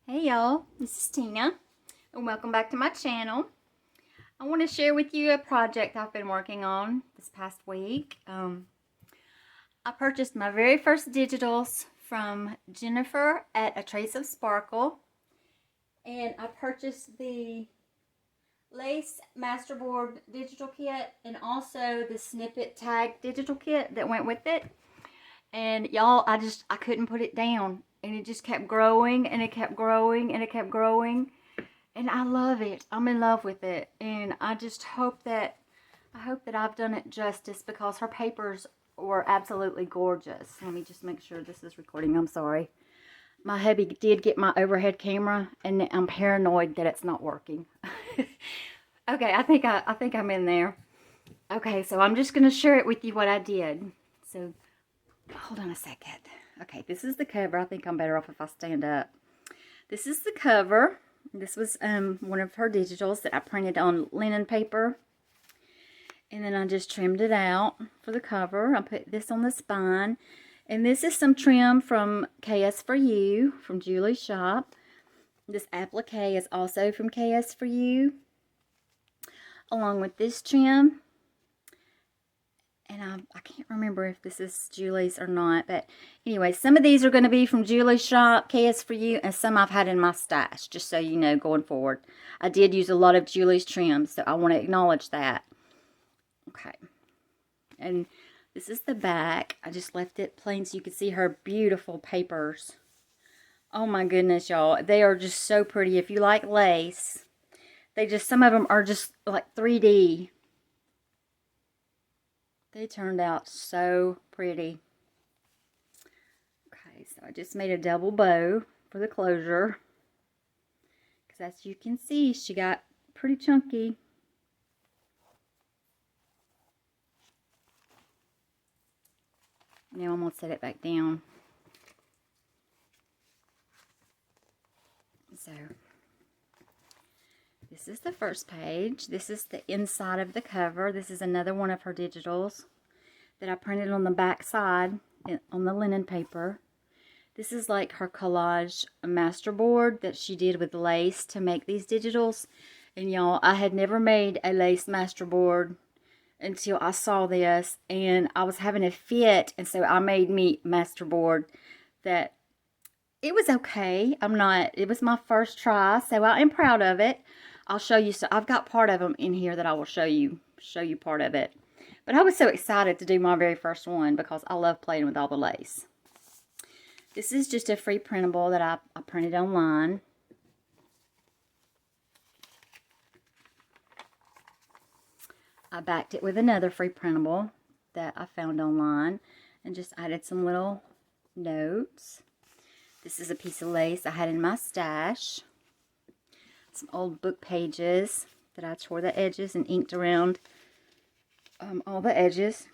Hey y'all, this is Tina and welcome back to my channel. I want to share with you a project I've been working on this past week. I purchased my very first digitals from Jenifer at A Trace of Sparkle, and I purchased the Lace Masterboard digital kit and also the Snippet tag digital kit that went with it. And y'all, I couldn't put it down. And it just kept growing and it kept growing and it kept growing. And I love it. I'm in love with it. And I just hope that I've done it justice because her papers were absolutely gorgeous. Let me just make sure this is recording. I'm sorry. My hubby did get my overhead camera and I'm paranoid that it's not working. Okay, I think I'm in there. Okay, so I'm just going to share it with you what I did. So hold on a second. Okay, this is the cover. I think I'm better off if I stand up. This is the cover. This was one of her digitals that I printed on linen paper. And then I just trimmed it out for the cover. I put this on the spine. And this is some trim from KS for You, from Julie's shop. This applique is also from KS for You, along with this trim. And I can't remember if this is Julie's or not. But anyway, some of these are going to be from Julie's shop, KS for You, and some I've had in my stash, just so you know going forward. I did use a lot of Julie's trims, so I want to acknowledge that. Okay. And this is the back. I just left it plain so you can see her beautiful papers. Oh my goodness, y'all. They are just so pretty. If you like lace, some of them are just like 3D. They turned out so pretty. Okay, so I just made a double bow for the closure. Because as you can see, she got pretty chunky. Now I'm going to set it back down. So, this is the first page. This is the inside of the cover. This is another one of her digitals that I printed on the back side on the linen paper. This is like her collage masterboard that she did with lace to make these digitals. And y'all, I had never made a lace masterboard until I saw this, and I was having a fit, and so I made me masterboard that it was okay. It was my first try, so I am proud of it. I'll show you. So I've got part of them in here that I will show you part of it. But I was so excited to do my very first one because I love playing with all the lace. This is just a free printable that I printed online. I backed it with another free printable that I found online and just added some little notes. This is a piece of lace I had in my stash. Some old book pages that I tore the edges and inked around all the edges.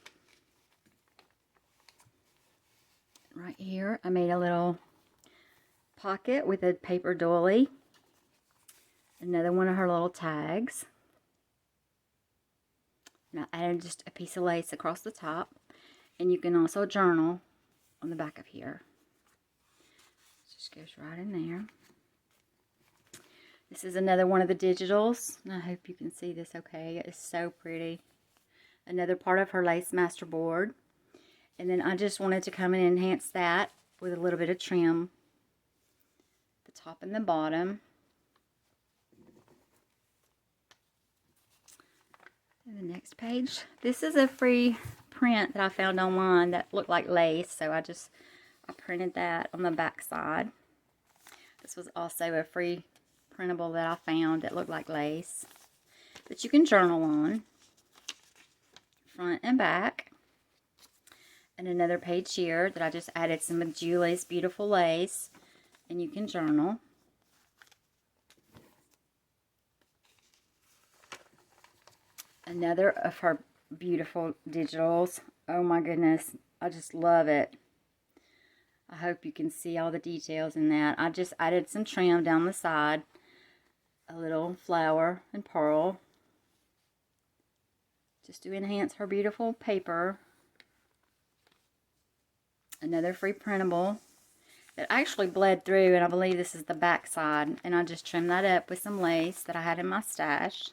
Right here, I made a little pocket with a paper doily. Another one of her little tags. And I added just a piece of lace across the top. And you can also journal on the back of here. It just goes right in there. This is another one of the digitals. I hope you can see this okay. It is so pretty. Another part of her lace masterboard. And then I just wanted to come and enhance that with a little bit of trim. The top and the bottom. And the next page. This is a free print that I found online that looked like lace. So I printed that on the back side. This was also a free printable that I found that looked like lace that you can journal on, front and back. And another page here that I just added some of Julie's beautiful lace, and you can journal. Another of her beautiful digitals. Oh my goodness, I just love it. I hope you can see all the details in that. I just added some trim down the side. A little flower and pearl. Just to enhance her beautiful paper. Another free printable. that actually bled through, and I believe this is the back side. And I just trimmed that up with some lace that I had in my stash.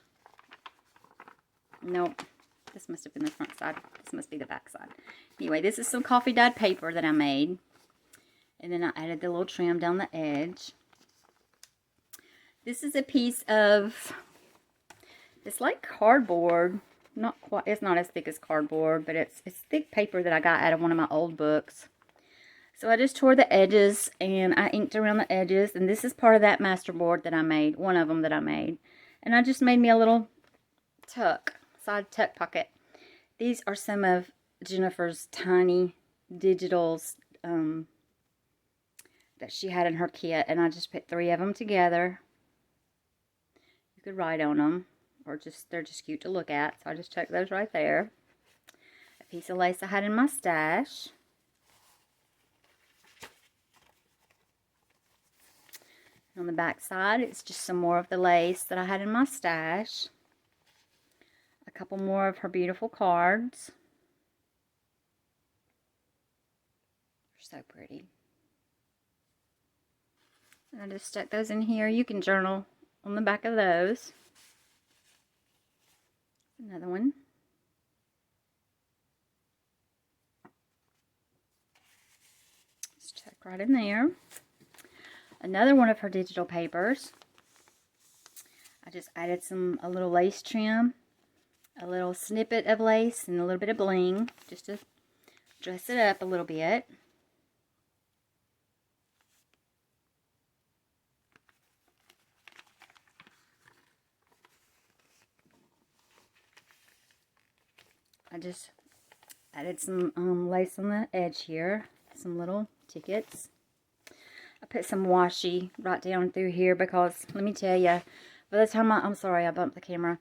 Nope, this must have been the front side. This must be the back side. Anyway, this is some coffee dyed paper that I made. And then I added the little trim down the edge. This is a piece of, it's like cardboard. Not quite, it's not as thick as cardboard, but it's thick paper that I got out of one of my old books. So I just tore the edges and I inked around the edges. And this is part of that Masterboard that I made, one of them that I made. And I just made me a little tuck, side tuck pocket. These are some of Jenifer's tiny digitals that she had in her kit, and I just put 3 of them together. You could write on them, or they're just cute to look at, so I just tucked those right there. A piece of lace I had in my stash. And on the back side, it's just some more of the lace that I had in my stash. A couple more of her beautiful cards. They're so pretty. And I just stuck those in here. You can journal on the back of those. Another one. Just tuck right in there. Another one of her digital papers. I just added a little lace trim, a little snippet of lace, and a little bit of bling, just to dress it up a little bit. I just added some lace on the edge here, some little tickets. I put some washi right down through here because, let me tell you, by the time I'm sorry, I bumped the camera.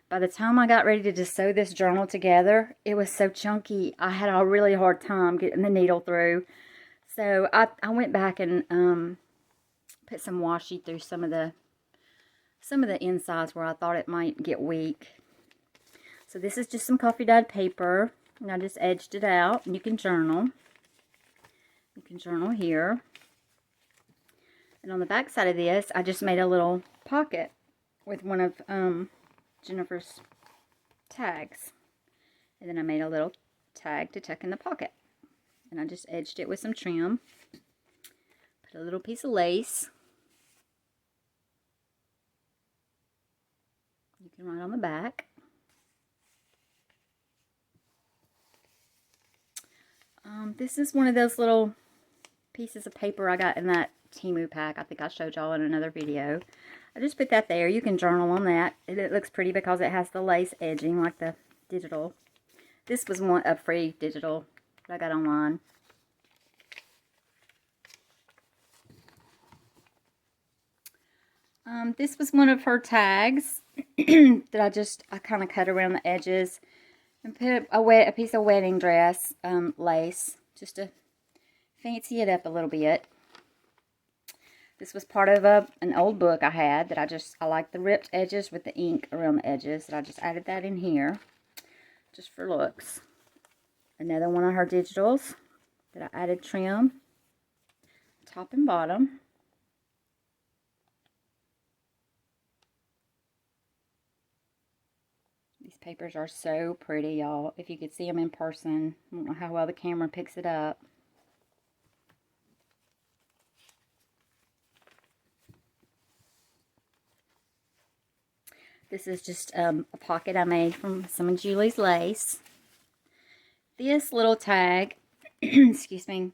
By the time I got ready to just sew this journal together, it was so chunky. I had a really hard time getting the needle through. So I went back and put some washi through some of the insides where I thought it might get weak. So this is just some coffee dyed paper, and I just edged it out, and you can journal. You can journal here. And on the back side of this, I just made a little pocket with one of Jenifer's tags. And then I made a little tag to tuck in the pocket. And I just edged it with some trim. Put a little piece of lace. You can write on the back. This is one of those little pieces of paper I got in that Temu pack. I think I showed y'all in another video. I just put that there. You can journal on that. It looks pretty because it has the lace edging like the digital. This was a free digital that I got online. This was one of her tags that I kind of cut around the edges and put a piece of wedding dress lace just to fancy it up a little bit. This was part of an old book I had that I like the ripped edges with the ink around the edges. So I just added that in here just for looks. Another one of her digitals that I added trim top and bottom. These papers are so pretty, y'all. If you could see them in person, I don't know how well the camera picks it up. This is just a pocket I made from some of Julie's lace. This little tag, excuse me,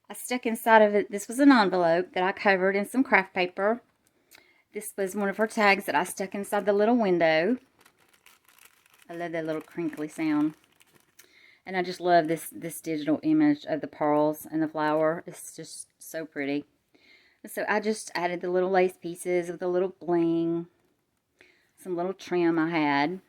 I stuck inside of it. This was an envelope that I covered in some craft paper. This was one of her tags that I stuck inside the little window. I love that little crinkly sound. And I just love this digital image of the pearls and the flower. It's just so pretty. So I just added the little lace pieces with a little bling. Some little trim I had.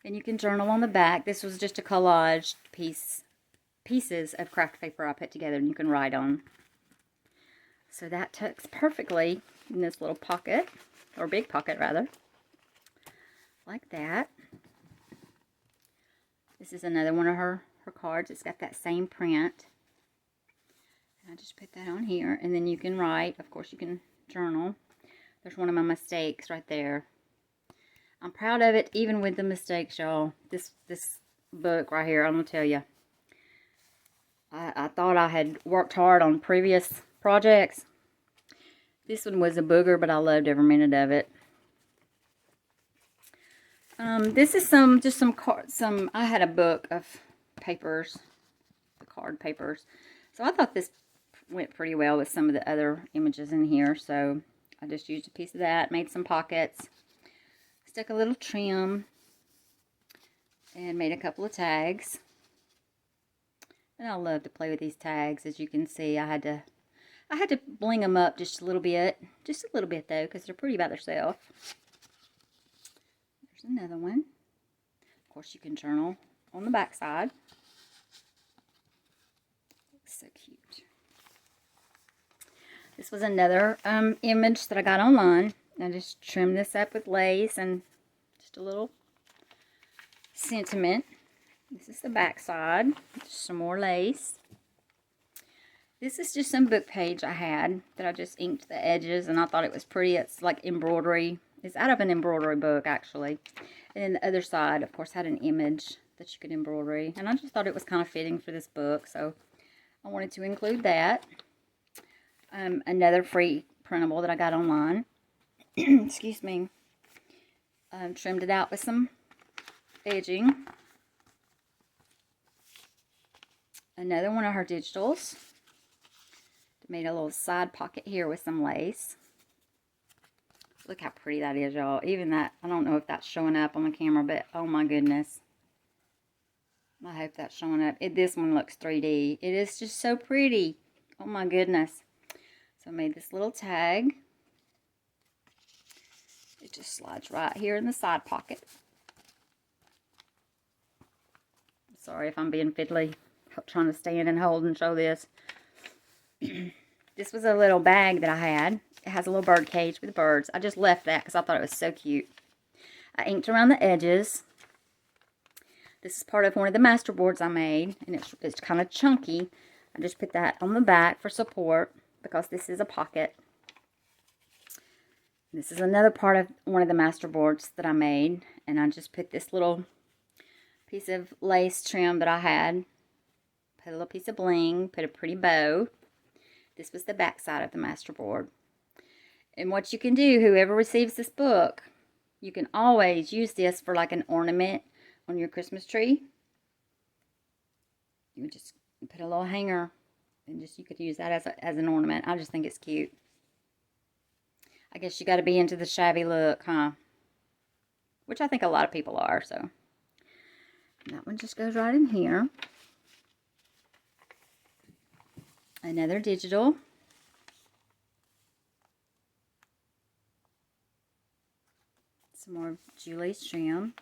And you can journal on the back. This was just a collage pieces of craft paper I put together and you can write on. So that tucks perfectly in this little pocket, or big pocket rather. Like that. This is another one of her cards. It's got that same print. I just put that on here, and then you can write. Of course, you can journal. There's one of my mistakes right there. I'm proud of it, even with the mistakes, y'all. This book right here, I'm going to tell you. I thought I had worked hard on previous projects. This one was a booger, but I loved every minute of it. This is I had a book of papers, the card papers. So I thought this went pretty well with some of the other images in here. So I just used a piece of that, made some pockets, stuck a little trim, and made a couple of tags. And I love to play with these tags. As you can see, I had to bling them up just a little bit though, because they're pretty by themselves. There's another one. Of course, you can journal on the back side. Looks so cute. This was another image that I got online. I just trimmed this up with lace and just a little sentiment. This is the back side. Some more lace. This is just some book page I had that I just inked the edges, and I thought it was pretty. It's like embroidery. It's out of an embroidery book, actually. And then the other side, of course, had an image that you could embroidery. And I just thought it was kind of fitting for this book, so I wanted to include that. Another free printable that I got online. Excuse me. Trimmed it out with some edging. Another one of her digitals. Made a little side pocket here with some lace. Look how pretty that is, y'all. Even that, I don't know if that's showing up on the camera, but oh my goodness. I hope that's showing up. This one looks 3D. It is just so pretty. Oh my goodness. So I made this little tag. It just slides right here in the side pocket. Sorry if I'm being fiddly. I'm trying to stand and hold and show this. This was a little bag that I had. It has a little bird cage with birds. I just left that because I thought it was so cute. I inked around the edges. This is part of one of the Masterboards I made, and it's kind of chunky. I just put that on the back for support because this is a pocket. This is another part of one of the Masterboards that I made, and I just put this little piece of lace trim that I had. Put a little piece of bling, put a pretty bow. This was the back side of the Masterboard. And what you can do, whoever receives this book, you can always use this for like an ornament on your Christmas tree. You would just put a little hanger, and you could use that as an ornament. I just think it's cute. I guess you got to be into the shabby look, huh? Which I think a lot of people are, so. That one just goes right in here. Another digital. Some more Julie's trim.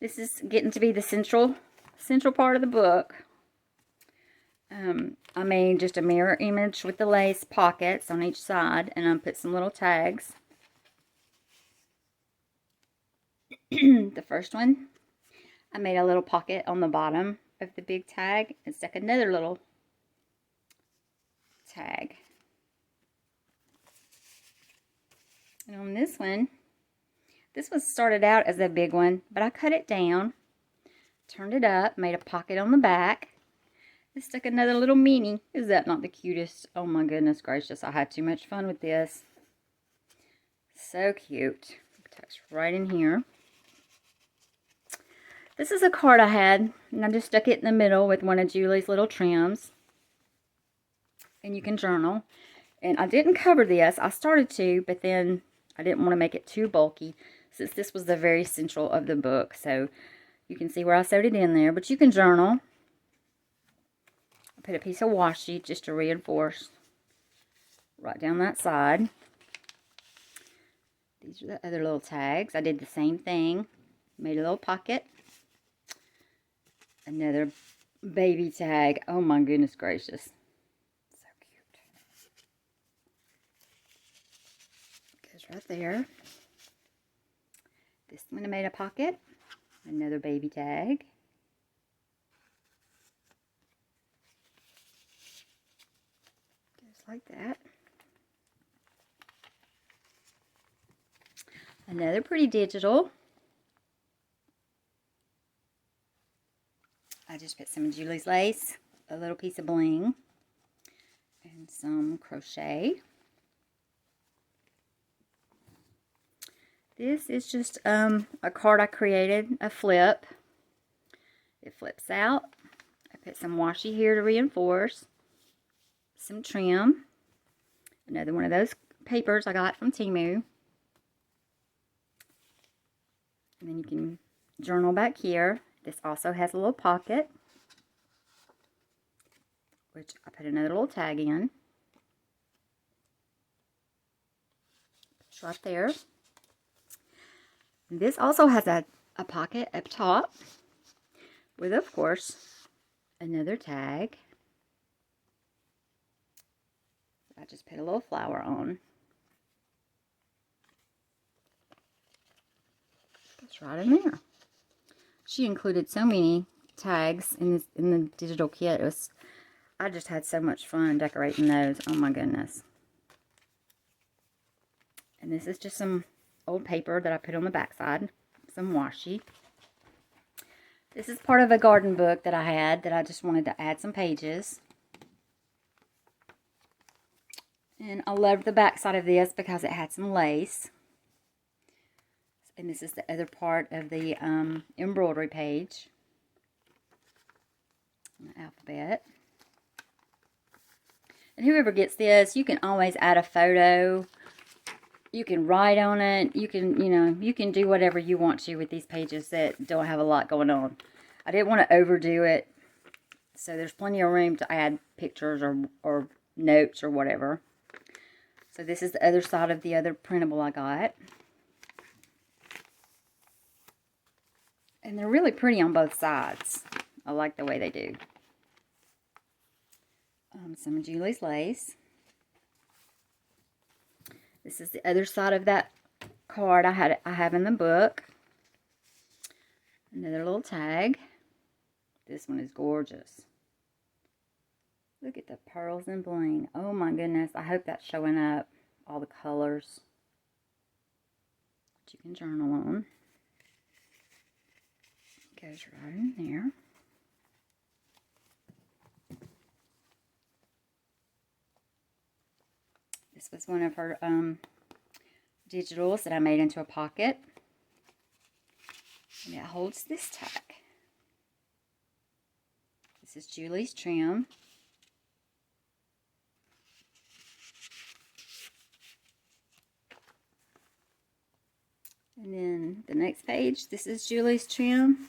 This is getting to be the central part of the book. I made just a mirror image with the lace pockets on each side, and I put some little tags. The first one, I made a little pocket on the bottom of the big tag and stuck another little tag. And on this one, this was started out as a big one, but I cut it down, turned it up, made a pocket on the back, and stuck another little mini. Is that not the cutest? Oh my goodness gracious, I had too much fun with this. So cute. It tucks right in here. This is a card I had, and I just stuck it in the middle with one of Julie's little trims. And you can journal. And I didn't cover this. I started to, but then I didn't want to make it too bulky, since this was the very central of the book. So you can see where I sewed it in there, but you can journal. I put a piece of washi just to reinforce right down that side. These are the other little tags. I did the same thing. Made a little pocket. Another baby tag. Oh my goodness gracious. So cute. Goes right there. This one I made a pocket. Another baby tag. Just like that. Another pretty digital. I just put some Julie's lace, a little piece of bling, and some crochet. This is just a card I created, a flip. It flips out. I put some washi here to reinforce, some trim, another one of those papers I got from Temu. And then you can journal back here. This also has a little pocket, which I put another little tag in. It's right there. And this also has a pocket up top with, of course, another tag. I just put a little flower on. It's right in there. She included so many tags in the digital kit. I just had so much fun decorating those. Oh my goodness. And this is just some old paper that I put on the back side. Some washi. This is part of a garden book that I had that I just wanted to add some pages. And I loved the back side of this because it had some lace. And this is the other part of the embroidery page. The alphabet. And whoever gets this, you can always add a photo. You can write on it. You can, you can do whatever you want to with these pages that don't have a lot going on. I didn't want to overdo it. So there's plenty of room to add pictures or notes or whatever. So this is the other side of the other printable I got. And they're really pretty on both sides. I like the way they do. Some of Julie's lace. This is the other side of that card I have in the book. Another little tag. This one is gorgeous. Look at the pearls and bling. Oh my goodness. I hope that's showing up. All the colors that you can journal on. Goes right in there. This was one of her digitals that I made into a pocket. And it holds this tag. This is Julie's trim. And then the next page, this is Julie's trim.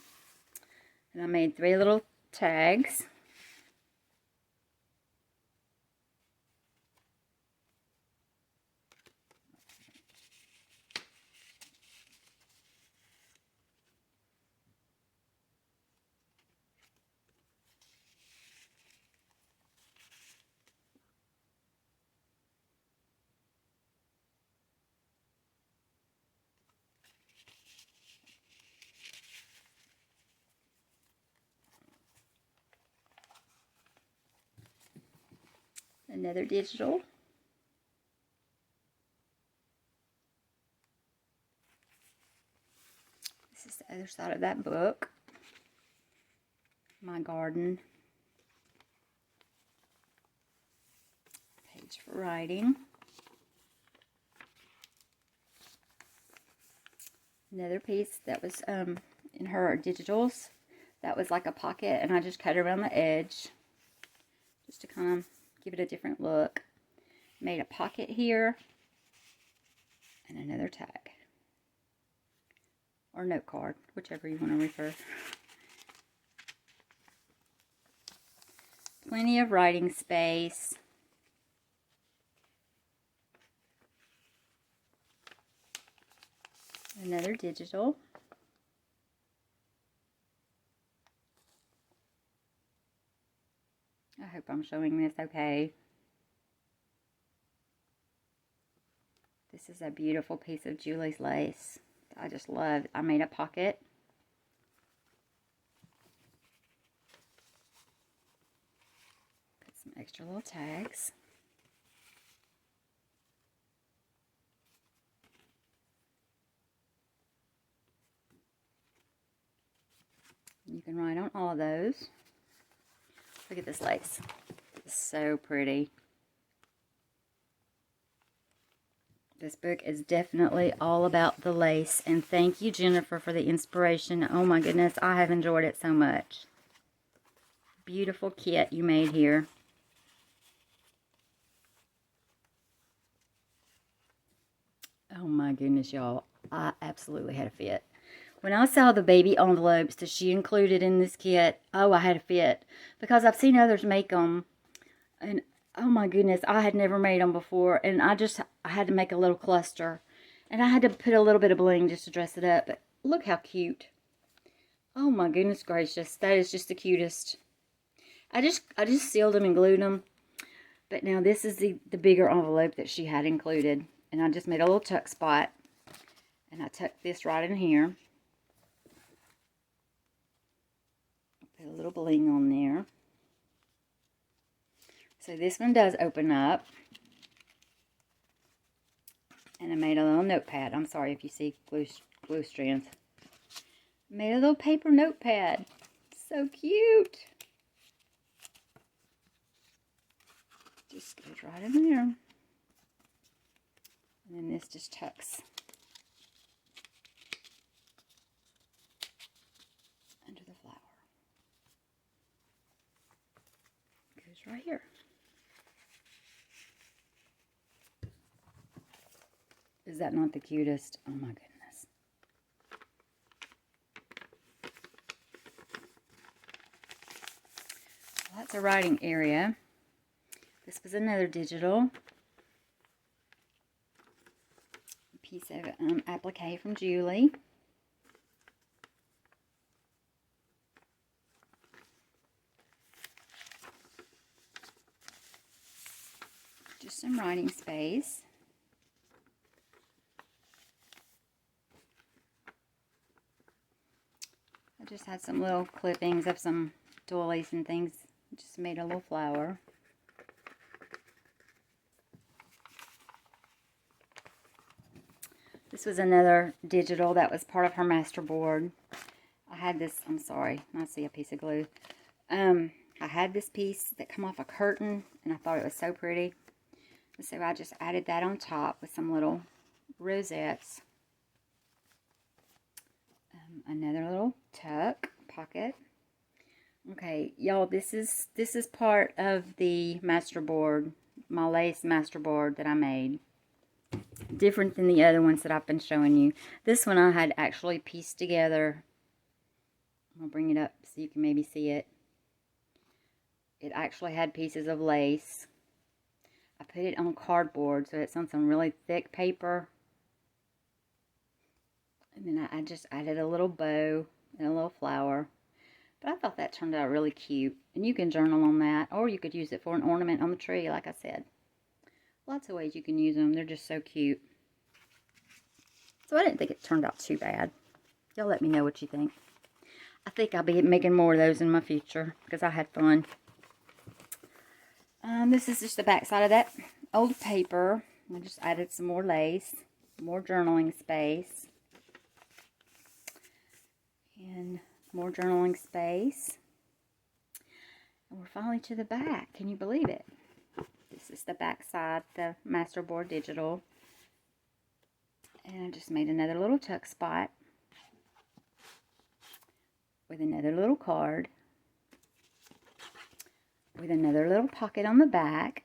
And I made 3 little tags. Another digital. This is the other side of that book. My garden. Page for writing. Another piece that was in her digitals. That was like a pocket, and I just cut around the edge just to kind of give it a different look. Made a pocket here and another tag or note card, whichever you want to refer. Plenty of writing space. Another digital. I hope I'm showing this okay. This is a beautiful piece of Julie's lace. I just love. I made a pocket. Put some extra little tags. You can write on all of those. Look at this lace. It's so pretty. This book is definitely all about the lace. And thank you, Jenifer, for the inspiration. Oh my goodness, I have enjoyed it so much. Beautiful kit you made here. Oh my goodness, y'all. I absolutely had a fit. When I saw the baby envelopes that she included in this kit, oh, I had a fit. Because I've seen others make them. And oh my goodness, I had never made them before. And I had to make a little cluster. And I had to put a little bit of bling just to dress it up. But look how cute. Oh my goodness gracious. That is just the cutest. I just sealed them and glued them. But now this is the bigger envelope that she had included. And I just made a little tuck spot. And I tucked this right in here. Put a little bling on there. So this one does open up. And I made a little notepad. I'm sorry if you see glue strands. Made a little paper notepad. So cute. Just goes right in there. And then this just tucks under the flower. Goes right here. Is that not the cutest? Oh my goodness. Lots of writing area. This was another digital piece of applique from Julie. Just some writing space. I just had some little clippings of some doilies and things. Just made a little flower. This was another digital that was part of her Masterboard. I had this, I'm sorry, I see a piece of glue. I had this piece that come off a curtain, and I thought it was so pretty. And so I just added that on top with some little rosettes. Another little tuck pocket. Okay, y'all, this is part of the Masterboard, my lace Masterboard that I made. Different than the other ones that I've been showing you. This one I had actually pieced together. I'll bring it up so you can maybe see it. It actually had pieces of lace. I put it on cardboard, so it's on some really thick paper. And then I just added a little bow and a little flower. But I thought that turned out really cute. And you can journal on that, or you could use it for an ornament on the tree, like I said. Lots of ways you can use them. They're just so cute. So I didn't think it turned out too bad. Y'all let me know what you think. I think I'll be making more of those in my future because I had fun. This is just the back side of that old paper. I just added some more lace, more journaling space, and more journaling space. And we're finally to the back. Can you believe it? This is the back side, the Masterboard digital. And I just made another little tuck spot with another little card, with another little pocket on the back.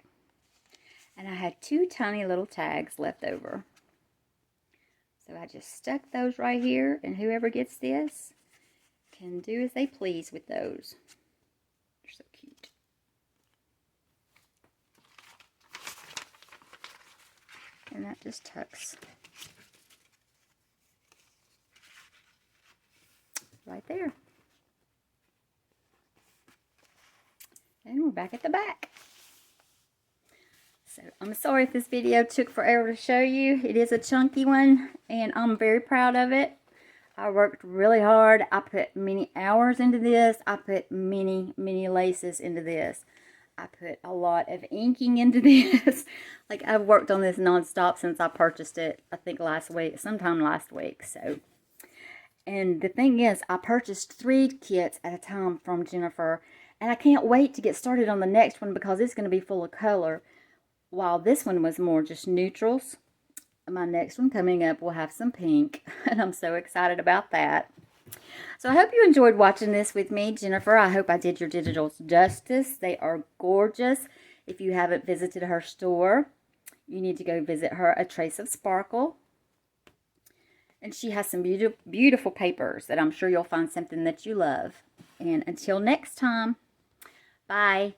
And I had 2 tiny little tags left over. So I just stuck those right here, and whoever gets this can do as they please with those. They're so cute. And that just tucks right there. And we're back at the back. So I'm sorry if this video took forever to show you. It is a chunky one, and I'm very proud of it. I worked really hard. I put many hours into this. I put many laces into this. I put a lot of inking into this. Like, I've worked on this nonstop since I purchased it, I think sometime last week. So, and the thing is, I purchased 3 kits at a time from Jenifer, and I can't wait to get started on the next one because it's going to be full of color. While this one was more just neutrals, my next one coming up will have some pink, and I'm so excited about that. So I hope you enjoyed watching this with me, Jenifer. I hope I did your digitals justice. They are gorgeous. If you haven't visited her store, you need to go visit her, A Trace of Sparkle. And she has some beautiful papers that I'm sure you'll find something that you love. And until next time, bye.